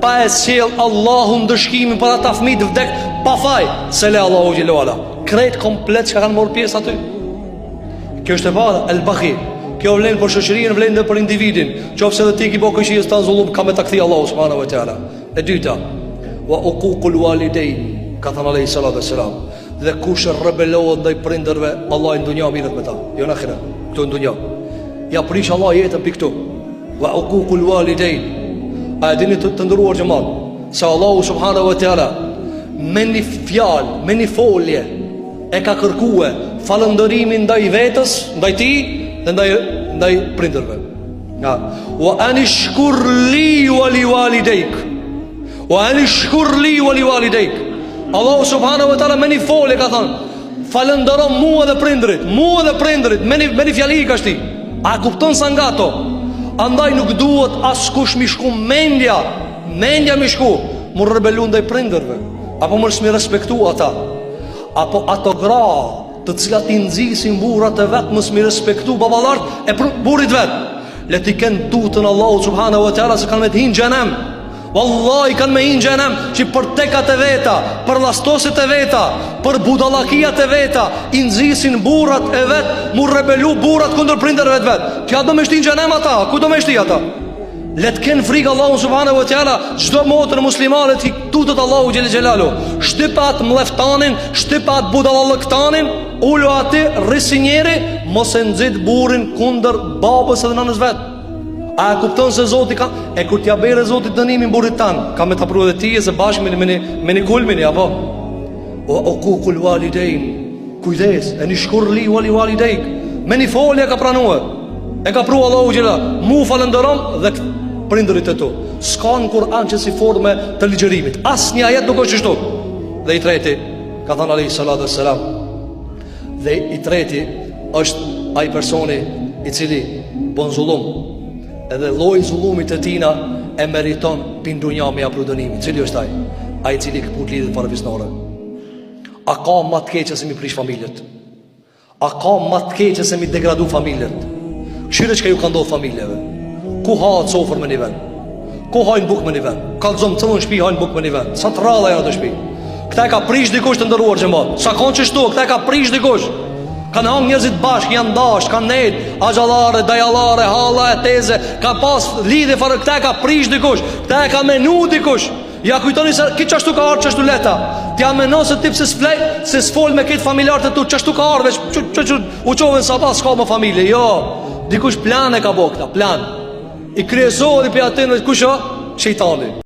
pa e sjell Allahu ndëshkimin për ata fëmijë të vdek pa faj, se le Allahu xhelalu ala krejt komplet që kanë marrë pjesë aty. Kjo është e para, el baghi. Kjo vlen për shoqërinë, vlen edhe për individin. Qofse edhe ti ki bëu këshillës tan zullum, ka me ta kthi Allahu subhanahu wa taala. E dyta, wa uququl walidain, ka thënë alayhi salatu wassalam, dhe kush rebelohet ndaj prindërve, Allah në dunjë mirët me ta, jo në ahiret, këtu në dunjë. Ja prish Allah jetën pikë këtu. Wa uququl walidain. A dini të ndëruar xhamat, se Allahu subhanahu wa taala me një fjalë, me një folje e ka kërkue falëndërimin ndaj vetës, ndaj ti dhe ndaj prindërve. Wa anishkur li wa li walidejk, wa anishkur li wa li walidejk. Allahu subhanahu wa taala me një folje ka thënë falëndëro mua dhe prindrit, me një fjali i ka shti. A kupton sa nga to? Andaj nuk duhet askush mi shku mendja mi shku mu rebelu ndaj prindërve, apo mërës mi respektu ata, apo ato gra të cilat i nxisin burrat e vet mos mi respektu baballart e burrit vet, le ti ken tutën Allahu subhanahu wa taala se kanë me të hinë xhenem. Wallahi kanë me hinë xhenem që për tekat e veta, për llastosit e veta, për budallakiat e veta i nxisin burrat e vet, mu rebelu burrat kundër prindërve vet. Çka do me shtin xhenem ata? Ku do me shtin ata? Le të kenë frikë Allahu subhanahu wa taala, çdo motër muslimane ti tutët Allahu xhel xhelalu. Shtypat mlleftanin, shtypat budallëktanin, ulo aty rrisinjeri, mos e nxit burrin kundër babës edhe nënës vet. A e kupton se Zoti ka e kur t'ja bërë Zoti dënimin burrit tan, ka me ta pru edhe ti se bashkë me një kulmin apo. O uququl walidain, kujdes, e një shkurli wali walidejk, me një folje ka pranuar. E ka pru Allahu xhela, mu falënderon dhe prindërit e tu. S'ka në Kur'an që si forme të ligjërimit. Asnjë ajet nuk është kështu. Dhe i treti, ka thënë alayhi salatu wassalam, dhe i treti është ai personi i cili bën zullum, edhe lloji i zullumit të tina e meriton pindunja me apru dënimin. Cili është ai? Ai i cili kaput lidhet para visnore. A ka më të keq se mi prish familjet? A ka më të keq se mi degradu familjet? Këshire që ka ju ka ndodhë familjeve? Ku haët sofër me një vend? Ku hajnë buk me një vend? Ka të zonë cëllën shpi hajnë buk me një vend? Sa të ralla janë të shpi? Këta e ka prish dikush të ndëruar xhamat. Sa konë që shtu, këta e ka prish dikush. Kanë hangë njerëzit bashkë, janë dash, kanë nejt, agjallare, dajallare, halla e teze, ka pas lidhe farë, këta e ka prish dikush, këta e ka menu dikush. Ja kujtoni se ki qashtu ka ardhë qashtu leta. T'ja menon se tip se s'flej, se s'fol me këtë familjarët e tu, qashtu ka ardhë, u qoven sa pas s'ka më familje. Jo, dikush plan e ka bo këta, plan. I kryesohet i për atënë, kusho? Shejtani.